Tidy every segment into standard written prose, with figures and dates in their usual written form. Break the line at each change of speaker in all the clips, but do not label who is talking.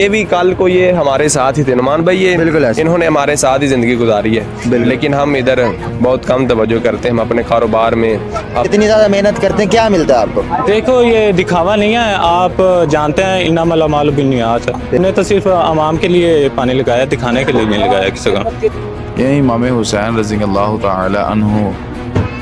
یہ بھی کل کو یہ ہمارے ساتھ ہی تھے نعمان بھائی، یہ
بالکل ایسے
انہوں نے ہمارے ساتھ ہی زندگی گزاری ہے، لیکن ہم ادھر بہت کم توجہ کرتے ہیں، ہم اپنے کاروبار میں
اتنی زیادہ محنت کرتے ہیں، کیا ملتا ہے آپ کو؟
دیکھو یہ دکھاوا نہیں ہے، آپ جانتے ہیں انما الاعمال بالنیات ہے، ہم نے تو صرف عوام کے لیے پانی لگایا، دکھانے کے لیے نہیں لگایا کسی کا۔
یہ امام حسین رضی اللہ تعالی عنہ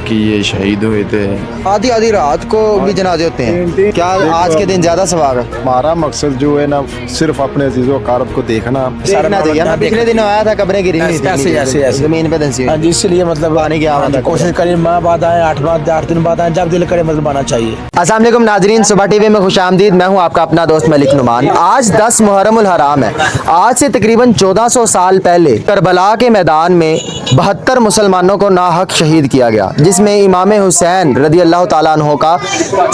کہ یہ شہید ہوئے تھے۔
آدھی آدھی رات کو بھی جنازے ہوتے ہیں، کیا آج کے دن زیادہ ثواب ہے؟
ہمارا مقصد جو ہے نا صرف اپنے عزیز و اقارب کو دیکھنا
دیکھنا چاہیے نا۔ پچھلے دن آیا تھا، قبریں گری ہوئی تھیں زمین پہ دھنسی ہوئی،
اس لیے مطلب
پانی کی آمد
کوشش کریں، ماہ بعد آئیں، 8 بعد 8 دن بعد آئیں، جب دل کرے مطلب آنا چاہیے۔
السلام علیکم ناظرین، صبح ٹی وی میں خوش آمدید، میں ہوں آپ کا اپنا دوست ملک نعمان۔ آج 10 محرم الحرام ہے۔ آج سے تقریباً 1400 سال پہلے کربلا کے میدان میں 72 مسلمانوں کو ناحق شہید کیا گیا، جس میں امام حسین رضی اللہ تعالیٰ عنہ کا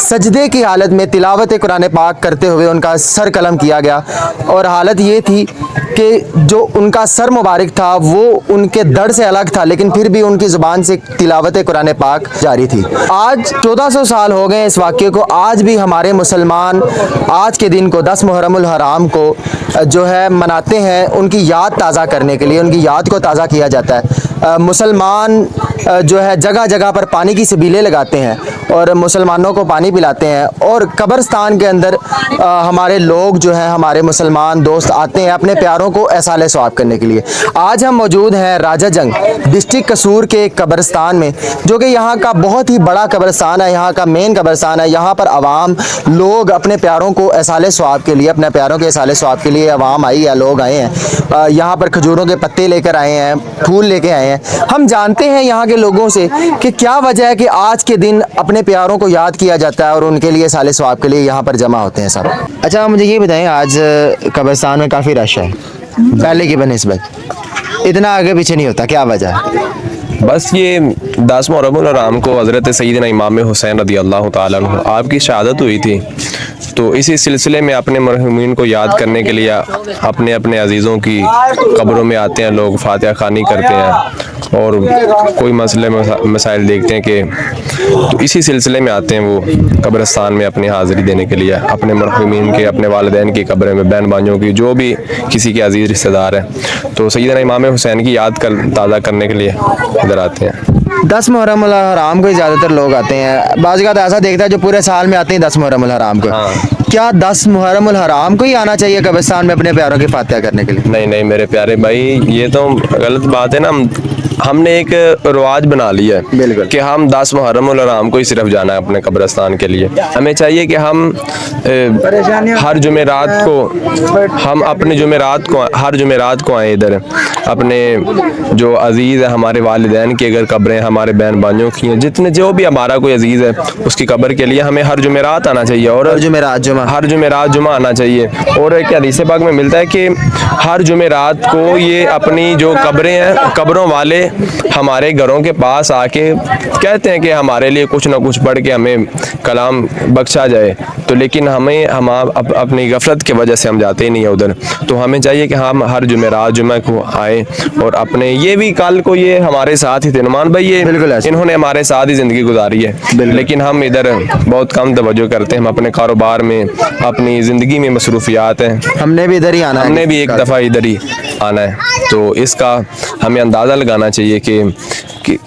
سجدے کی حالت میں تلاوت قرآن پاک کرتے ہوئے ان کا سر قلم کیا گیا، اور حالت یہ تھی کہ جو ان کا سر مبارک تھا وہ ان کے دڑ سے الگ تھا، لیکن پھر بھی ان کی زبان سے تلاوت قرآن پاک جاری تھی۔ آج 1400 سال ہو گئے اس واقعے کو، آج بھی ہمارے مسلمان آج کے دن کو 10 محرم الحرام کو جو ہے مناتے ہیں، ان کی یاد تازہ کرنے کے لیے، ان کی یاد کو تازہ کیا جاتا ہے۔ مسلمان جو ہے جگہ جگہ پر پانی کی سبیلیں لگاتے ہیں اور مسلمانوں کو پانی پلاتے ہیں، اور قبرستان کے اندر ہمارے لوگ جو ہیں، ہمارے مسلمان دوست آتے ہیں اپنے پیاروں کو احسال ثواب کرنے کے لیے۔ آج ہم موجود ہیں راجہ جنگ ڈسٹرکٹ قصور کے ایک قبرستان میں، جو کہ یہاں کا بہت ہی بڑا قبرستان ہے، یہاں کا مین قبرستان ہے۔ یہاں پر عوام لوگ اپنے پیاروں کو احسال ثواب کے لیے، اپنے پیاروں کے احسال ثواب کے لیے عوام آئی ہے، لوگ آئے ہیں، یہاں پر کھجوروں کے پتے لے کر آئے ہیں، پھول لے کے آئے ہیں۔ ہم جانتے ہیں یہاں کے لوگوں سے کہ کیا وجہ ہے کہ آج کے دن اپنے پیاروں کو یاد کیا جاتا ہے اور ان کے لیے احسال ثواب کے لیے یہاں پر جمع ہوتے ہیں سب۔ اچھا مجھے یہ بتائیں، آج قبرستان میں کافی رش ہے پہلے کی بنسبت، اتنا آگے پیچھے نہیں ہوتا، کیا وجہ ہے؟
بس یہ 10 محرم الحرام کو حضرت سیدنا امام حسین رضی اللہ تعالیٰ عنہ آپ کی شہادت ہوئی تھی، تو اسی سلسلے میں اپنے مرحومین کو یاد کرنے کے لیے اپنے اپنے عزیزوں کی قبروں میں آتے ہیں لوگ، فاتحہ خوانی کرتے ہیں اور کوئی مسئلے مسائل دیکھتے ہیں کہ تو اسی سلسلے میں آتے ہیں وہ قبرستان میں اپنی حاضری دینے کے لیے، اپنے مرحومین کے، اپنے والدین کی قبریں میں، بہن بھائیوں کی، جو بھی کسی کے عزیز رشتہ دار ہیں، تو سیدنا امام حسین کی یاد تازہ کرنے کے لیے ادھر آتے ہیں۔
10 محرم الحرام کو زیادہ تر لوگ آتے ہیں، بعض اوقات ایسا دیکھتا ہے جو پورے سال میں آتے ہیں 10 محرم الحرام کو۔ کیا 10 محرم الحرام کو ہی آنا چاہیے قبرستان میں اپنے پیاروں کی فاتحہ کرنے کے لیے؟
نہیں نہیں میرے پیارے بھائی، یہ تو غلط بات ہے نا۔ ہم نے ایک رواج بنا لیا ہے کہ ہم 10 محرم الحرام کو ہی صرف جانا ہے اپنے قبرستان کے لیے۔ ہمیں چاہیے کہ ہم ہر جمعرات کو، ہم اپنے ہر جمعرات کو آئیں ادھر، اپنے جو عزیز ہے ہمارے والدین کی اگر قبریں، ہمارے بہن بھائیوں کی ہیں، جتنے جو بھی ہمارا کوئی عزیز ہے اس کی قبر کے لیے ہمیں ہر جمعرات آنا چاہیے، اور ہر جمعرات جمعہ آنا چاہیے۔ اور ایک حدیث پاک میں ملتا ہے کہ ہر جمعرات کو یہ اپنی جو قبریں ہیں، قبروں والے ہمارے گھروں کے پاس آ کے کہتے ہیں کہ ہمارے لیے کچھ نہ کچھ پڑھ کے ہمیں کلام بخشا جائے، تو لیکن ہم اپنی غفلت کی وجہ سے ہم جاتے ہی نہیں ہیں ادھر۔ تو ہمیں چاہیے کہ ہم ہر جمعرات جمعہ کو آئیں، اور اپنے یہ بھی کل کو یہ ہمارے ساتھ ہی تھے نعمان بھائی، یہ انہوں نے ہمارے ساتھ ہی زندگی گزاری ہے، لیکن ہم ادھر بہت کم توجہ کرتے ہیں، ہم اپنے کاروبار میں، اپنی زندگی میں مصروفیات ہیں۔
ہم نے بھی ادھر ہی آنا ہے،
ہم نے بھی ایک دفعہ ادھر ہی آنا ہے، تو اس کا ہمیں اندازہ لگانا چاہیے کہ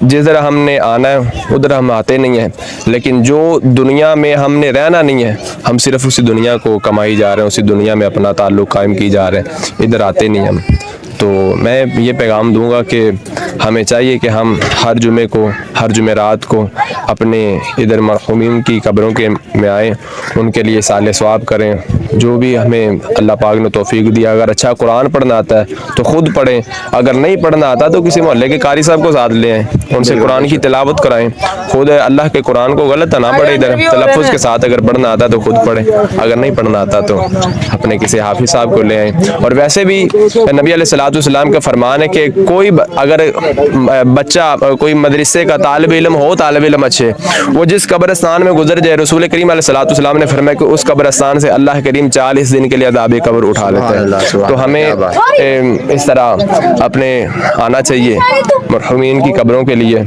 جدھر ہم نے آنا ہے ادھر ہم آتے نہیں ہیں، لیکن جو دنیا میں ہم نے رہنا نہیں ہے، ہم صرف اسی دنیا کو کمائی جا رہے ہیں، اسی دنیا میں اپنا تعلق قائم کی جا رہے ہیں، ادھر آتے نہیں ہم۔ تو میں یہ پیغام دوں گا کہ ہمیں چاہیے کہ ہم ہر جمعے کو، ہر جمعرات کو اپنے ادھر مرحومین کی قبروں کے میں آئیں، ان کے لیے احسال ثواب کریں، جو بھی ہمیں اللہ پاک نے توفیق دیا۔ اگر اچھا قرآن پڑھنا آتا ہے تو خود پڑھیں، اگر نہیں پڑھنا آتا تو کسی محلے کے قاری صاحب کو ساتھ لے آئیں، ان سے قرآن کی تلاوت کرائیں، خود اللہ کے قرآن کو غلط نہ پڑھے، ادھر تلفظ کے ساتھ اگر پڑھنا آتا تو خود پڑھیں، اگر نہیں پڑھنا آتا تو اپنے کسی حافظ صاحب کو لے آئیں۔ اور ویسے بھی نبی علیہ अलैहिस्सलाम का फरमान है कि कोई अगर बच्चा कोई मदरसे का तालिब इल्म हो, तालिब इल्म अच्छे, वो जिस कब्रिस्तान में गुजर जाए, रसूल करीम अलैहिस्सलाम ने फरमाया कि उस कब्रिस्तान से अल्लाह करीम 40 दिन के लिए अज़ाब कब्र उठा लेते हैं। तो हमें इस तरह अपने आना चाहिए मरहूमीन की कब्रों के लिए,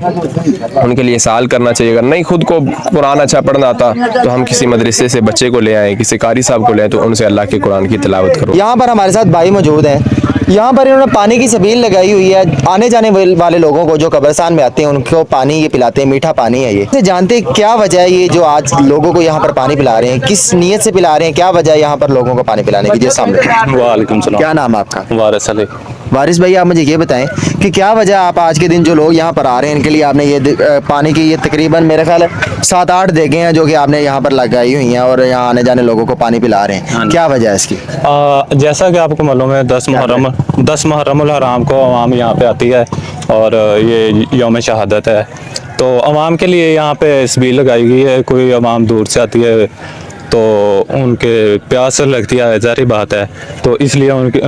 उनके लिए साल करना चाहिए। अगर नहीं खुद को कुरान अच्छा पढ़ना आता तो हम किसी मदरसे से बच्चे को ले आएँ, किसी कारी साहब को ले आएँ, तो उनसे अल्लाह के कुरान की तिलावत करो।
यहाँ पर हमारे साथ भाई मौजूद हैं। यहाँ पर इन्होंने पानी की सबील लगाई हुई है, आने जाने वाले लोगों को जो कब्रिस्तान में आते हैं उनको पानी ये पिलाते हैं, मीठा पानी है ये। जानते हैं क्या वजह है ये जो आज लोगों को यहाँ पर पानी पिला रहे हैं, किस नीयत से पिला रहे हैं, क्या वजह है यहाँ पर लोगों को पानी पिलाने की? जी सामने।
वालेकुम सलाम।
क्या नाम है आपका?
वारिस अली।
वारिस भाई, आप मुझे ये बताएं कि क्या वजह आप आज के दिन जो लोग यहाँ पर आ रहे हैं इनके लिए आपने ये पानी की ये तकरीबन मेरे ख्याल है 7-8 देगे हैं जो कि आपने यहाँ पर लगाई हुई हैं और यहाँ आने जाने लोगों को पानी पिला रहे हैं, क्या वजह है इसकी?
जैसा कि आपको मालूम है 10 मुहर्रमुल हराम को अवाम यहाँ पे आती है और ये यौम शहादत है, तो अवाम के लिए यहाँ पे सबील लगाई गई है। कोई अवाम दूर से आती है तो उनके प्यास लगती है, ज़ाहिर बात है, तो इसलिए उनके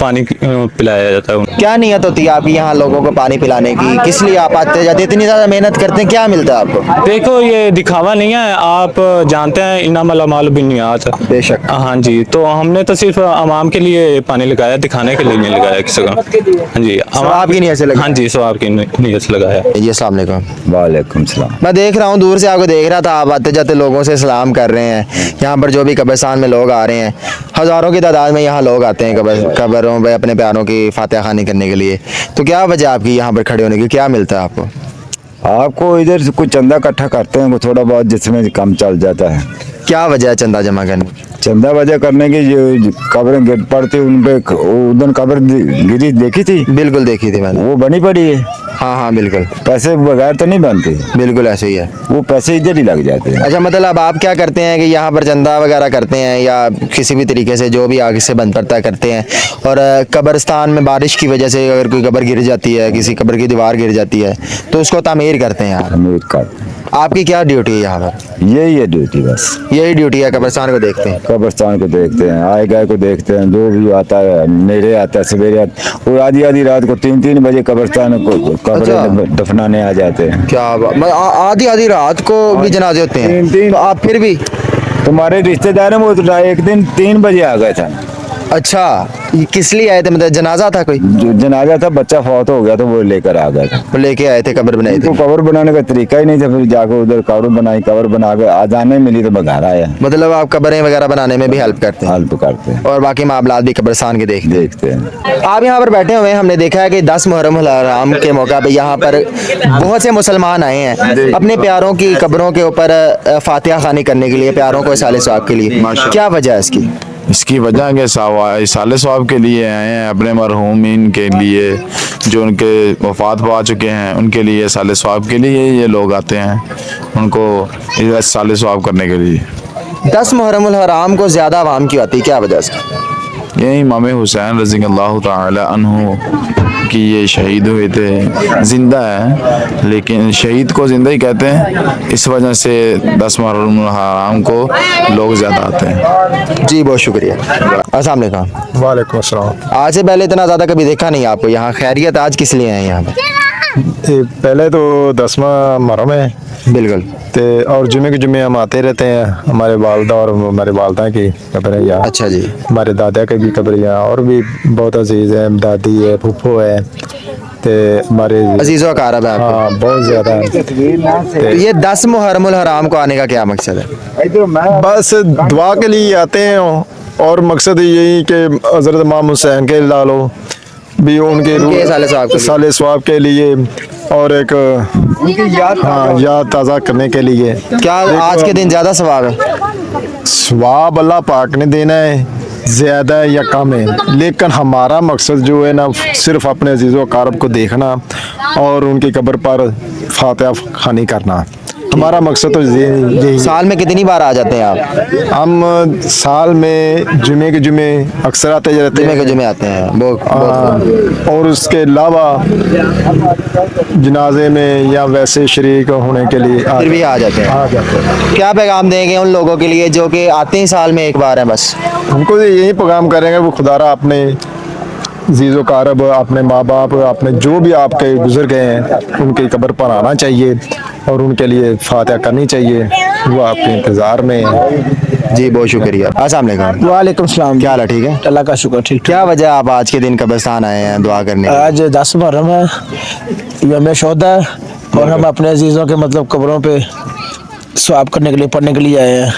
पानी पिलाया जाता है।
क्या नीयत होती है आपकी यहाँ लोगों को पानी पिलाने की? किस लिए आप आते जाते इतनी ज़्यादा मेहनत करते हैं, क्या मिलता है आपको?
देखो ये दिखावा नहीं है, आप जानते हैं इन्नमल अमालु बिन्नियात।
बेशक।
हाँ जी, तो हमने तो सिर्फ अवाम के लिए पानी लगाया, दिखाने के लिए नहीं लगाया किसी का। हाँ जी,
सवाब की नीयत से लगाया।
हाँ जी, सवाब की नीयत से लगाया।
जी अस्सलाम वालेकुम।
वालेकुम सलाम।
मैं देख रहा हूँ, दूर से आपको देख रहा था, आप आते जाते लोगों से सलाम कर रहे हैं। यहाँ पर जो भी कब्रिस्तान में लोग आ रहे हैं, हज़ारों की तादाद में यहाँ लोग आते हैं कब्रों पे अपने प्यारों की फातिहा खानी करने के लिए। तो क्या वजह आपकी यहाँ पर खड़े होने की, क्या मिलता है आपको?
आपको इधर से कुछ चंदा इकट्ठा करते हैं, वो थोड़ा बहुत जिसमें काम चल जाता है।
क्या वजह है चंदा जमा करने की?
चंदा वजह करने की जो कब्रें गिर पड़ती उन पे, उधर कब्र गिरी देखी थी?
बिल्कुल देखी थी मैंने।
वो बनी पड़ी है।
हाँ हाँ बिल्कुल।
पैसे बगैर तो नहीं बनते,
बिल्कुल ऐसे ही है।
वो पैसे इधर ही लग जाते हैं।
अच्छा, मतलब आप क्या करते हैं कि यहाँ पर चंदा वगैरह करते हैं या किसी भी तरीके से जो भी आगे से बन पड़ता करते हैं, और कब्रिस्तान में बारिश की वजह से अगर कोई कब्र गिर जाती है, किसी कब्र की दीवार गिर जाती है, तो उसको तामीर करते हैं आप?
अमीर का
आपकी क्या ड्यूटी है यहाँ पर?
यही है ड्यूटी, बस
यही ड्यूटी है, कब्रिस्तान को देखते हैं?
कब्रिस्तान को देखते हैं, आए गए को देखते हैं, जो भी आता है, नेड़े आता है, सवेरे आता है, और आधी रात को 3-3 बजे कब्रिस्तान को कब्र दफनाने आ जाते हैं।
क्या आधी रात को भी जनाजे होते हैं? तो आप फिर भी
तुम्हारे रिश्तेदार में वो तो एक दिन 3 बजे आ गए था।
अच्छा, ये किस लिए आए थे? मतलब जनाजा था कोई?
जो जनाजा था, बच्चा फौत हो गया तो वो लेकर आ गया था।
वो लेके आए थे, कब्र बनाई
तो
थी?
कब्र बनाने का तरीका ही नहीं था, फिर जाकर उधर कब्र बनाई, कब्र बना के आजाने मिली तो मैं घर आया।
मतलब आप कब्रें वगैरह बनाने में भी हेल्प करते हैं?
हेल्प करते हैं
और बाकी मामलात भी कब्रिस्तान के देखते
हैं।
आप यहाँ पर बैठे हुए हैं, हमने देखा है कि 10 मुहर्रमुल हराम के मौका पे यहाँ पर बहुत से मुसलमान आए हैं अपने प्यारों की कब्रों के ऊपर फातिहा खानी करने के लिए, प्यारों को इसाले सवाब के लिए। क्या वजह है इसकी?
इसकी वजह के इसाले सवाब के लिए आए हैं, अपने मरहूमीन के लिए जो उनके वफात पा चुके हैं उनके लिए इसाले सवाब के लिए ये लोग आते हैं, उनको इसाले सवाब करने के लिए।
10 मुहर्रमुल हराम को ज़्यादा आवाम क्यों आती है, क्या वजह से?
यही इमाम हुसैन रज़ियल्लाहु ताला अन्हु कि ये शहीद हुए थे, ज़िंदा है लेकिन शहीद को ज़िंदा ही कहते हैं, इस वजह से 10 मुहर्रमुल हराम को लोग ज़्यादा आते हैं।
जी बहुत शुक्रिया। अस्सलाम वालेकुम।
वालेकुम अस्सलाम।
आज से पहले इतना ज़्यादा कभी देखा नहीं आपको यहाँ, खैरियत? आज किस लिए आए यहाँ पर?
पहले तो 10वां मुहर्रम है
बिल्कुल,
और जुमे के जुमे हम आते रहते हैं। हमारे वालदा और हमारे वालदा की कब्रें यहाँ।
अच्छा जी।
हमारे दादा की भी कब्र यहाँ, और भी बहुत अजीज है, दादी है, फूफो है, हमारे
अजीज़ो अकारब है आपको?
हाँ बहुत ज़्यादा।
तो ये 10 मुहर्रमुल हराम को आने का क्या मकसद है?
बस दुआ के लिए आते हैं, और मकसद यही कि हज़रत इमाम हुसैन के लालो भी उनके साले सवाब के लिए, और एक याद ताज़ा करने के लिए।
क्या आज के दिन ज़्यादा सवाब है?
सवाब अल्लाह पाक ने देना है, ज़्यादा है या कम है, लेकिन हमारा मकसद जो है ना, सिर्फ अपने अजीज़ों अकारब को देखना और उनकी कब्र पर फातिहा खानी करना, हमारा मकसद तो यही।
साल में कितनी बार आ जाते हैं आप?
हम साल में जुमे के जुमे अक्सर आते रहते हैं।
जुमे के जुमे आते हैं
और उसके अलावा जनाजे में या वैसे शरीक होने के लिए
फिर भी आ जाते हैं। क्या पैगाम देंगे उन लोगों के लिए जो कि आते ही साल में एक बार है बस?
उनको यही पैगाम करेंगे, वो खुदारा अपने जीज़ो कारब अपने माँ बाप अपने जो भी आपके गुजर गए हैं उनकी कब्र पर आना चाहिए और उनके लिए फातिहा करनी चाहिए, वो आपके इंतज़ार में है।
जी बहुत शुक्रिया। अस्सलाम वालेकुम।
वालेकुम सलाम।
क्या हाल है, ठीक है?
अल्लाह का शुक्र, ठीक।
क्या वजह आप आज के दिन कब्रिस्तान आए हैं दुआ करने के लिए?
आज 10 मुहर्रम है, यौम शोहदा है, और हम अपने अजीज़ों के मतलब कब्रों पे सवाब करने के लिए, पढ़ने के लिए आए हैं।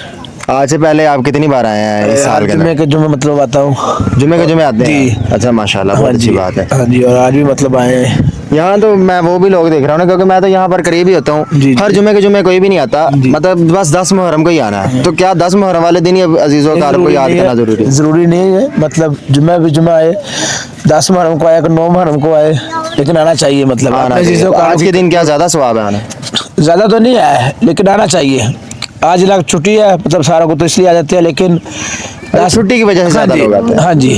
आज से पहले आप कितनी बार आए हैं इस साल के
जुम्मे
अंदर?
के जुम्मे मतलब आता हूँ।
जुम्मे के जुम्मे आते
जी।
हैं? अच्छा माशाल्लाह, बहुत अच्छी बात है।
हाँ जी, और आज भी मतलब आए हैं।
यहाँ तो मैं वो भी लोग देख रहा हूँ ना, क्योंकि मैं तो यहाँ पर करीब ही होता हूँ।
जी, जी।
हर जुम्मे के जुम्मे कोई भी नहीं आता, मतलब बस 10 मुहर्रम को ही आना है। तो क्या 10 मुहर्रम वाले दिन ही अजीज़ों कारब को याद करना जरूरी है?
ज़रूरी नहीं है, मतलब जुम्मे भी जुम्मे आए, 10 मुहर्रम को आए, 9 मुहर्रम को आए, लेकिन आना चाहिए। मतलब
आना
अपने
चाहिए।
अजीज़ों का
आज के दिन क्या ज़्यादा सवाब है आना?
ज़्यादा तो नहीं आया है, लेकिन आना चाहिए। आज लग छुट्टी है, मतलब सारा को तो इसलिए आ जाते हैं, लेकिन
छुट्टी की वजह से ज़्यादा लोग आते हैं।
हाँ जी।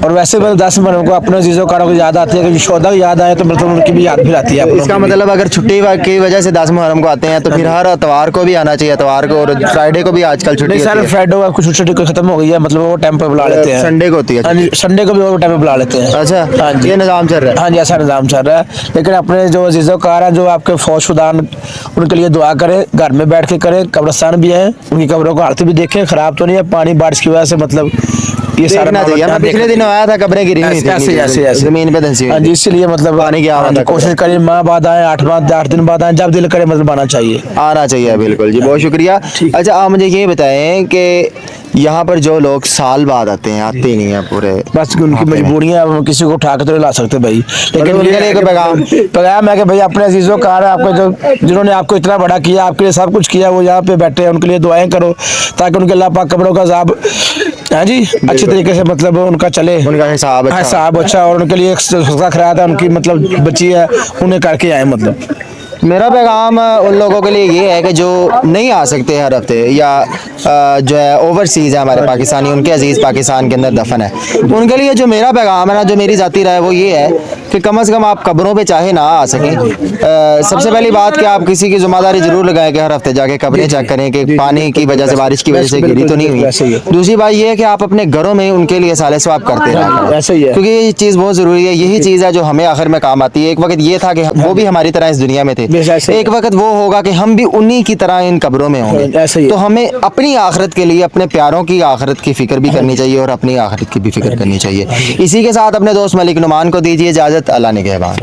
और वैसे मतलब 10 मुहर्रम को अपने अजीज़ों कारों को याद आती है, कि शोहदा की याद आए तो मतलब उनकी भी याद भी आती है।
इसका मतलब अगर छुट्टी की वजह से 10 मुहर्रम को आते हैं तो फिर हर इतवार को भी आना चाहिए, इतवार को और फ्राइडे को भी आजकल छुट्टी
नहीं सर,
होती है।
फ्राइडे को कुछ छुट्टी खत्म हो गई है, मतलब वो टाइम पे बुला लेते हैं।
संडे को होती है
हाँ जी, संडे को भी वो टाइम पे बुला लेते हैं।
अच्छा,
हाँ जी,
ये निज़ाम चल रहा है।
हाँ जी, ऐसा निज़ाम चल रहा है। लेकिन अपने जो अजीज़ों कार हैं, जो आपके फौजशुदान, उनके लिए दुआ करें, घर में बैठ के करें। कब्रिस्तान भी है, उनकी कब्रों को हालत भी देखें, खराब तो नहीं है, पानी बारिश की वजह से मतलब ये सारा
देखना चाहिए। मैं पिछले दिनों आया था, कब्रें गिरी हुई थी
ऐसे
नीचे,
ऐसे
जमीन पे धंसी हुई
हाँ जी,
थी।
इसलिए मतलब
पानी की आवाज़
हाँ जी, कोशिश करें माह बाद आए, 8 दिन बाद आए, जब दिल करे मतलब आना चाहिए।
आना चाहिए, बिल्कुल जी, बहुत शुक्रिया। अच्छा, आप मुझे ये बताएं कि यहाँ पर जो लोग साल बाद आते हैं, आते ही नहीं है पूरे,
बस उनकी मजबूरियां, हम किसी को उठा के तो नहीं ला सकते भाई। लेकिन
उनके लिए कोई
पैगाम है कि भाई अपने अजीज़ों का है, आपको जो जिन्होंने आपको इतना बड़ा किया, आपके लिए सब कुछ किया, वो यहाँ पे बैठे हैं, उनके लिए दुआएं करो, ताकि उनके अल्लाह पाक कब्रों का अज़ाब, हाँ जी, अच्छी तरीके से मतलब उनका चले,
उनका हिसाब अच्छा।
हिसाब अच्छा, और उनके लिए सदका खैरात है उनकी मतलब बची है, उन्हें करके आए। मतलब
मेरा पैगाम उन लोगों के लिए ये है कि जो नहीं आ सकते हर हफ्ते, या जो है ओवरसीज़ है हमारे पाकिस्तानी, उनके अजीज़ पाकिस्तान के अंदर दफन है, उनके लिए जो मेरा पैगाम है ना, जो मेरी ज़ाती राय, वो ये है कि कम से कम आप कब्रों पे चाहे ना आ सकें, सबसे पहली बात कि आप किसी की जिम्मेदारी जरूर लगाएं कि हर हफ्ते जाके कब्रें चेक करें कि पानी की वजह से, बारिश की वजह से गिरी तो नहीं हुई। दूसरी बात ये है कि आप अपने घरों में उनके लिए साले सवाब करते रहें,
ऐसे ही है,
क्योंकि ये चीज़ बहुत ज़रूरी है। यही चीज़ है जो हमें आखिर में काम आती है। एक वक्त ये था कि वो भी हमारी तरह इस दुनिया में थे, एक वक्त वो होगा कि हम भी उन्हीं की तरह इन कब्रों में होंगे। तो हमें अपनी आखिरत के लिए, अपने प्यारों की आखिरत की फिक्र भी करनी चाहिए और अपनी आखिरत की भी फिक्र करनी चाहिए। इसी के साथ अपने दोस्त मलिक नुमान को दीजिए इजाज़त। अल्लाह निगहबान।